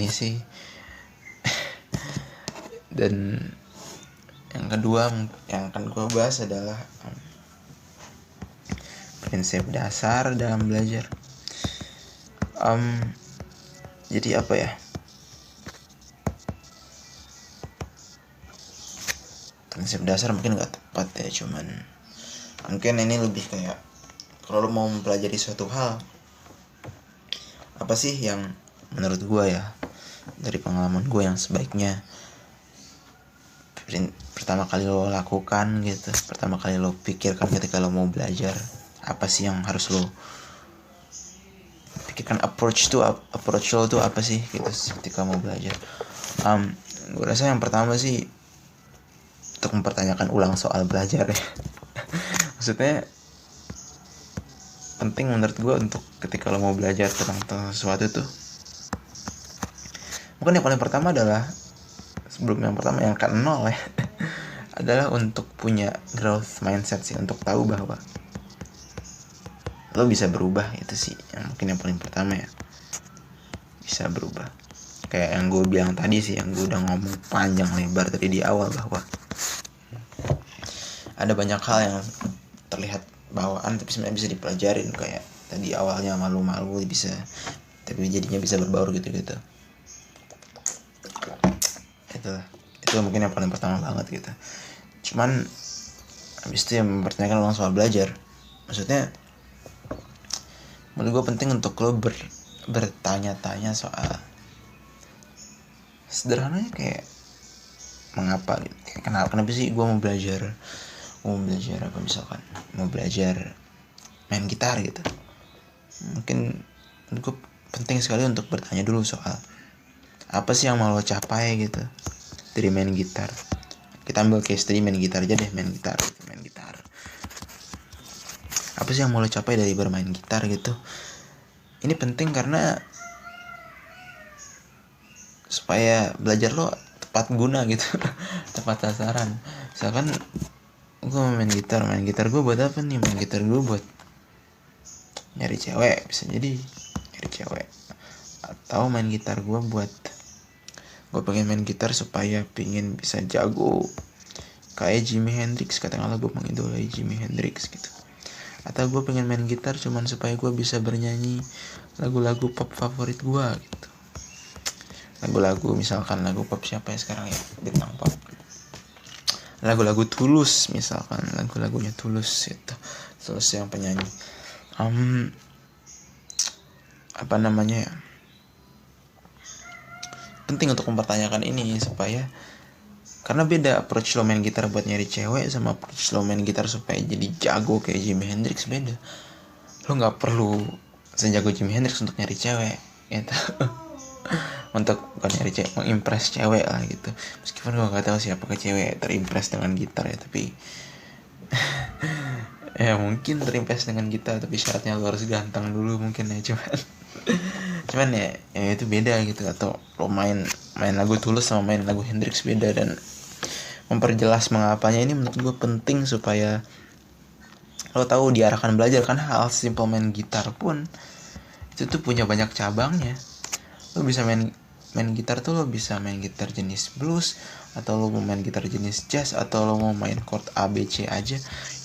ini sih. Dan yang kedua yang akan gue bahas adalah prinsip dasar dalam belajar. Jadi apa ya? Prinsip dasar mungkin nggak tepat ya, cuman mungkin ini lebih kayak kalau lo mau mempelajari suatu hal, apa sih yang menurut gue ya, dari pengalaman gue yang sebaiknya pertama kali lo lakukan gitu, pertama kali lo pikirkan ketika lo mau belajar, apa sih yang harus lo pikirkan, approach lo tuh apa sih gitu ketika mau belajar. Gue rasa yang pertama sih untuk mempertanyakan ulang soal belajar ya. Maksudnya penting menurut gue untuk ketika lo mau belajar tentang sesuatu tuh, mungkin yang paling pertama adalah sebelum yang pertama, yang ke-0 ya adalah untuk punya growth mindset sih, untuk tahu bahwa lo bisa berubah. Itu sih yang mungkin yang paling pertama ya, bisa berubah. Kayak yang gue bilang tadi sih, yang gue udah ngomong panjang lebar tadi di awal, bahwa ada banyak hal yang terlihat bawaan tapi sebenarnya bisa dipelajarin. Kayak tadi awalnya malu-malu bisa, tapi jadinya bisa berbaur gitu-gitu. Itu mungkin yang paling pertama banget gitu. Cuman habis itu yang mempertanyakan ulang soal belajar, maksudnya menurut gue penting untuk lo bertanya-tanya soal sederhananya, kayak mengapa gitu, kayak kenapa sih gue mau belajar apa, misalkan mau belajar main gitar gitu. Mungkin menurut gue penting sekali untuk bertanya dulu soal apa sih yang mau lo capai gitu dari main gitar. Kita ambil case tadi main gitar aja deh, main gitar. Apa sih yang mau lo capai dari bermain gitar gitu. Ini penting karena supaya belajar lo tepat guna gitu tepat sasaran. Misalkan gue mau main gitar gue buat apa nih? Main gitar gue buat nyari cewek, bisa jadi nyari cewek. Atau main gitar gue buat, gue pengen main gitar supaya pengen bisa jago kayak Jimi Hendrix, katakanlah gue mengidolai Jimi Hendrix gitu. Atau gue pengen main gitar cuman supaya gue bisa bernyanyi lagu-lagu pop favorit gue gitu. Lagu-lagu, misalkan lagu pop siapa ya sekarang ya, bintang pop, lagu-lagu Tulus misalkan, lagu-lagunya Tulus itu, Tulus yang penyanyi. Apa namanya ya, penting untuk mempertanyakan ini supaya, karena beda approach lo main gitar buat nyari cewek sama approach lo main gitar supaya jadi jago kayak Jimi Hendrix, beda. Lo nggak perlu sejago Jimi Hendrix untuk nyari cewek gitu. Untuk bukan nyari cewek, mengimpress cewek lah gitu. Meskipun gue nggak tahu siapa ke cewek terimpress dengan gitar ya, tapi ya mungkin terimpress dengan gitar, tapi syaratnya lo harus ganteng dulu mungkin ya. Cuman ya itu beda gitu. Atau lo main lagu Tulus sama main lagu Hendrix beda. Dan memperjelas mengapanya ini menurut gue penting supaya lo tahu diarahkan belajar. Kan hal simple main gitar pun itu tuh punya banyak cabangnya. Lo bisa main gitar tuh, lo bisa main gitar jenis blues, atau lo mau main gitar jenis jazz, atau lo mau main chord A, B, C aja.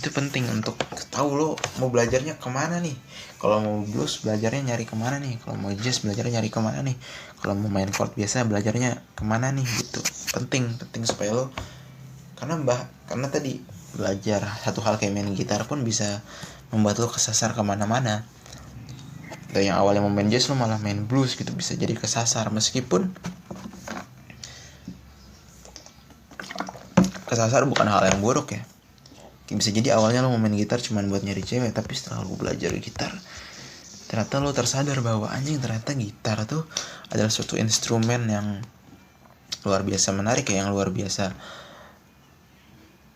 Itu penting untuk tahu lo mau belajarnya kemana nih. Kalau mau blues belajarnya nyari kemana nih, kalau mau jazz belajarnya nyari kemana nih, kalau mau main chord biasa belajarnya kemana nih gitu. Penting supaya lo, karena tadi belajar satu hal kayak main gitar pun bisa membuat lo kesasar kemana-mana. Dari yang awalnya mau main jazz lo malah main blues gitu, bisa jadi kesasar. Meskipun kesasar bukan hal yang buruk ya. Bisa jadi awalnya lo mau main gitar cuman buat nyari cewek, tapi setelah lo belajar gitar ternyata lo tersadar bahwa anjing, ternyata gitar tuh adalah suatu instrumen yang luar biasa menarik ya, yang luar biasa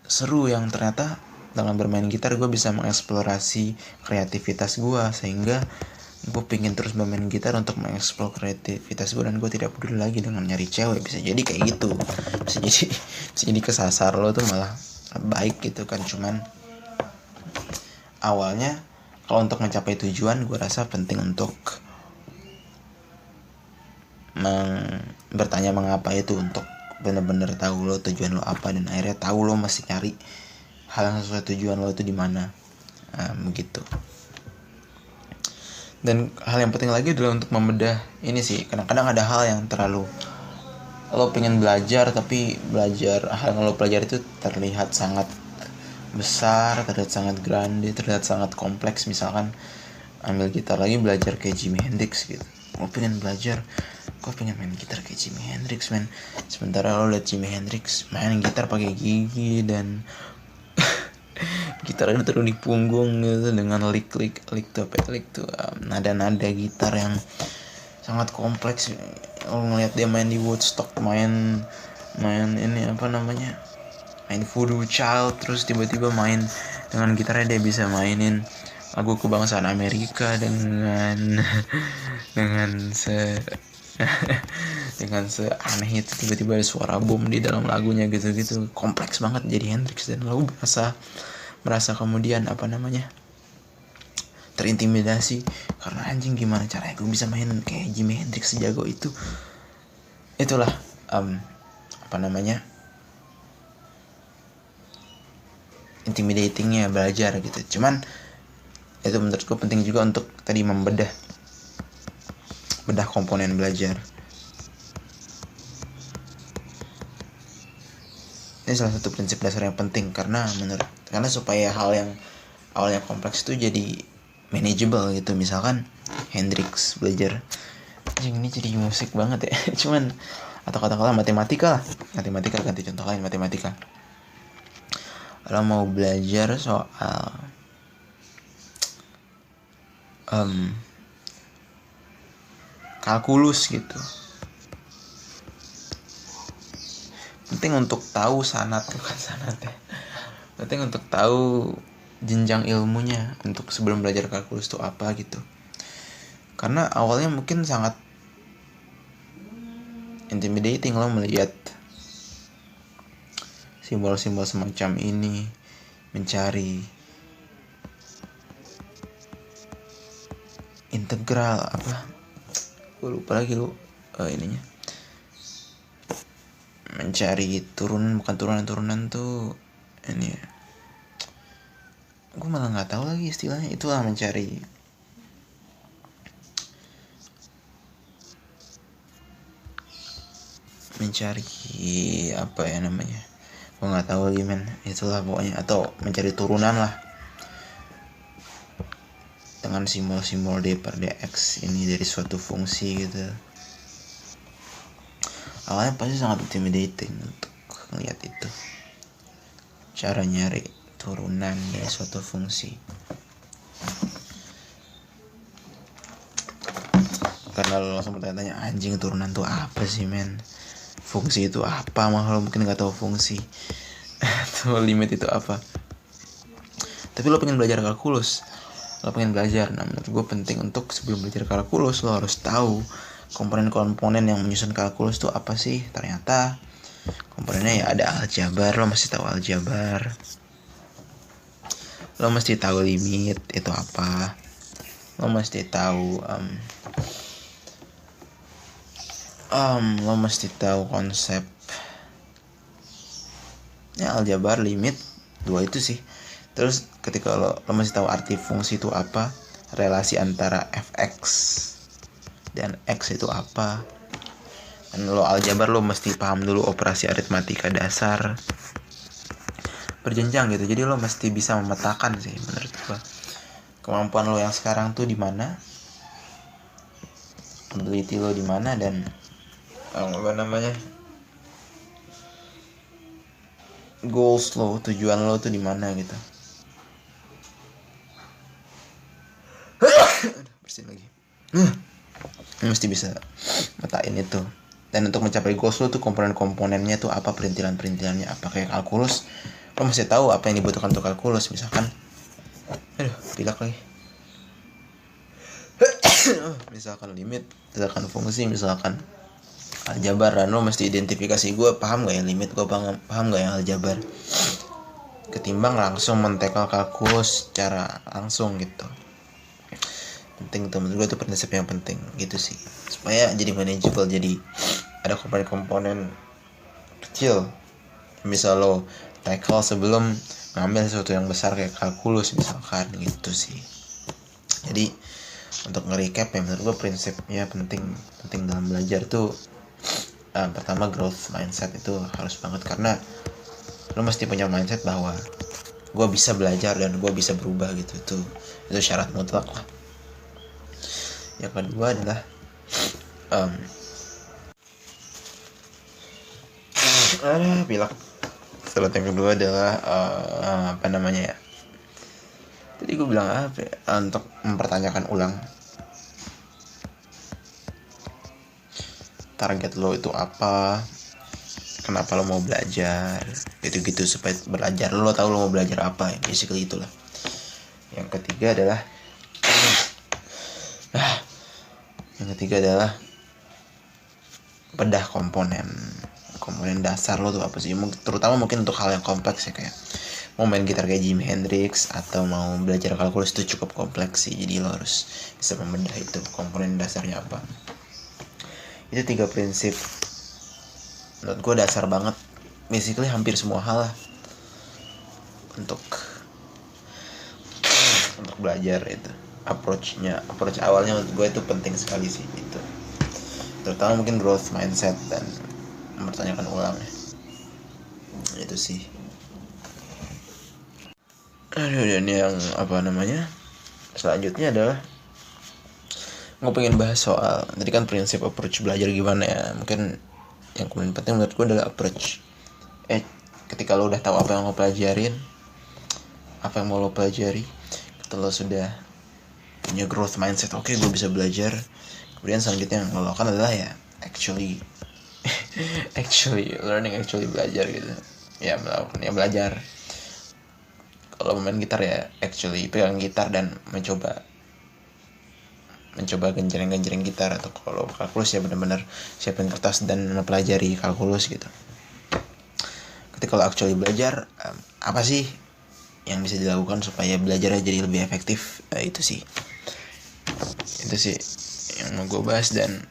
seru, yang ternyata dengan bermain gitar gue bisa mengeksplorasi kreativitas gue, sehingga gue pengen terus bermain gitar untuk mengeksplor kreativitas gue, dan gue tidak peduli lagi dengan nyari cewek. Bisa jadi kayak gitu, bisa jadi kesasar lo tuh malah baik gitu kan. Cuman awalnya kalau untuk mencapai tujuan, gue rasa penting untuk bertanya mengapa itu untuk bener-bener tahu lo tujuan lo apa, dan akhirnya tahu lo masih nyari hal yang sesuai tujuan lo itu di mana. Begitu. Dan hal yang penting lagi adalah untuk membedah ini sih. Kadang-kadang ada hal yang terlalu lo pengen belajar, tapi hal yang lo pelajari itu terlihat sangat besar, terlihat sangat grande, terlihat sangat kompleks. Misalkan ambil gitar lagi, belajar kayak Jimi Hendrix gitu. Lo pengen belajar, gue pengen main gitar kayak Jimi Hendrix, man. Sementara lo liat Jimi Hendrix main gitar pakai gigi dan gitarnya taruh di punggung gitu, dengan lick tuh nada-nada gitar yang sangat kompleks. Lo ngeliat dia main di Woodstock, main ini apa namanya, main Voodoo Child, terus tiba-tiba main dengan gitarnya dia bisa mainin lagu kebangsaan Amerika dengan dengan seaneh itu. Tiba-tiba ada suara bom di dalam lagunya gitu. Kompleks banget jadi Hendrix, dan lo merasa kemudian apa namanya, terintimidasi karena anjing gimana caranya gue bisa main kayak Jimi Hendrix sejago itu. Itulah apa namanya, intimidatingnya belajar gitu. Cuman itu menurut gue penting juga untuk tadi membedah komponen belajar. Ini salah satu prinsip dasar yang penting, karena supaya hal yang awalnya kompleks itu jadi manageable gitu. Misalkan Hendrix belajar, ini jadi musik banget ya. Cuman atau katakanlah matematika ganti contoh lain, matematika. Lo mau belajar soal kalkulus gitu, penting untuk tahu penting untuk tahu jenjang ilmunya untuk sebelum belajar kalkulus itu apa gitu. Karena awalnya mungkin sangat intimidating lo melihat simbol-simbol semacam ini, mencari integral apa, gue lupa lagi ininya, mencari turunan tuh ini ya, gue malah nggak tahu lagi istilahnya. Itulah mencari apa ya namanya, gue nggak tahu lagi men. Itulah pokoknya, atau mencari turunan lah dengan simbol-simbol D per dx ini dari suatu fungsi gitu. Awalnya pasti sangat intimidating untuk ngeliat itu, cara nyari turunan dari suatu fungsi. Karena lo langsung bertanya, anjing turunan tuh apa sih men, fungsi itu apa, malah lo mungkin gak tahu fungsi tuh limit itu apa. Tapi lo pengen belajar kalkulus, nah menurut gue penting untuk sebelum belajar kalkulus lo harus tahu komponen-komponen yang menyusun kalkulus tuh apa sih. Ternyata komponennya ya ada aljabar, lo mesti tahu aljabar, lo mesti tahu limit itu apa, lo mesti tahu lo mesti tahu konsep ya aljabar, limit, dua itu sih. Terus ketika lo mesti tahu arti fungsi itu apa, relasi antara fx dan x itu apa. Dan lo aljabar lo mesti paham dulu operasi aritmatika dasar berjenjang gitu. Jadi lo mesti bisa memetakan sih menurut gua kemampuan lo yang sekarang tuh di mana, ability lo di mana, dan apa namanya, goals lo, tujuan lo tuh di mana gitu. Bersin lagi. Mesti bisa metain itu. Dan untuk mencapai goals lo tuh komponen-komponennya tuh apa, perintilan-perintilannya apa. Kayak kalkulus, lo mesti tahu apa yang dibutuhkan untuk kalkulus. Misalkan pilek lagi. Misalkan limit, misalkan fungsi, misalkan aljabar. Dan lo mesti identifikasi, gue paham gak yang limit, gue paham gak yang aljabar, ketimbang langsung mentekel kalkulus secara langsung gitu. Penting tuh menurut gue, itu prinsip yang penting gitu sih. supaya jadi manageable, jadi ada komponen-komponen kecil bisa lo tackle sebelum ngambil sesuatu yang besar kayak kalkulus misalkan gitu sih. Jadi untuk nge-recap ya, menurut gue prinsipnya penting dalam belajar tuh pertama growth mindset itu harus banget, karena lo mesti punya mindset bahwa gue bisa belajar dan gue bisa berubah gitu. Itu syarat mutlak lah. Yang kedua adalah pilek. Syarat yang kedua adalah apa namanya ya, tadi gue bilang apa ya, untuk mempertanyakan ulang target lo itu apa, kenapa lo mau belajar, gitu-gitu, supaya belajar lo tahu lo mau belajar apa ya, basically itulah. Yang ketiga adalah bedah komponen dasar lo tuh apa sih, terutama mungkin untuk hal yang kompleks ya, kayak mau main gitar kayak Jimi Hendrix atau mau belajar kalkulus itu cukup kompleks sih, jadi lo harus bisa membedah itu komponen dasarnya apa. Itu 3 prinsip menurut gue dasar banget, basically hampir semua hal lah untuk belajar itu. Approach awalnya menurut gue itu penting sekali sih itu, terutama mungkin growth mindset dan mempertanyakan ulang ya. Itu sih. Dan yang apa namanya, selanjutnya adalah gue pengen bahas soal tadi kan prinsip approach belajar gimana ya. Mungkin yang paling penting menurut gue adalah approach. Ketika lo udah tahu apa yang lo pelajarin, apa yang mau lo pelajari, ketika lo sudah punya growth mindset, oke, gue bisa belajar. Kemudian selanjutnya yang lo lakukan adalah ya actually learning, belajar gitu ya, melakukan ya belajar. Kalau main gitar ya actually pegang gitar dan mencoba genjreng gitar, atau kalau kalkulus ya benar-benar siapin kertas dan mempelajari kalkulus gitu. Ketika lo actually belajar, apa sih yang bisa dilakukan supaya belajarnya jadi lebih efektif? Itu sih yang mau gue bahas. Dan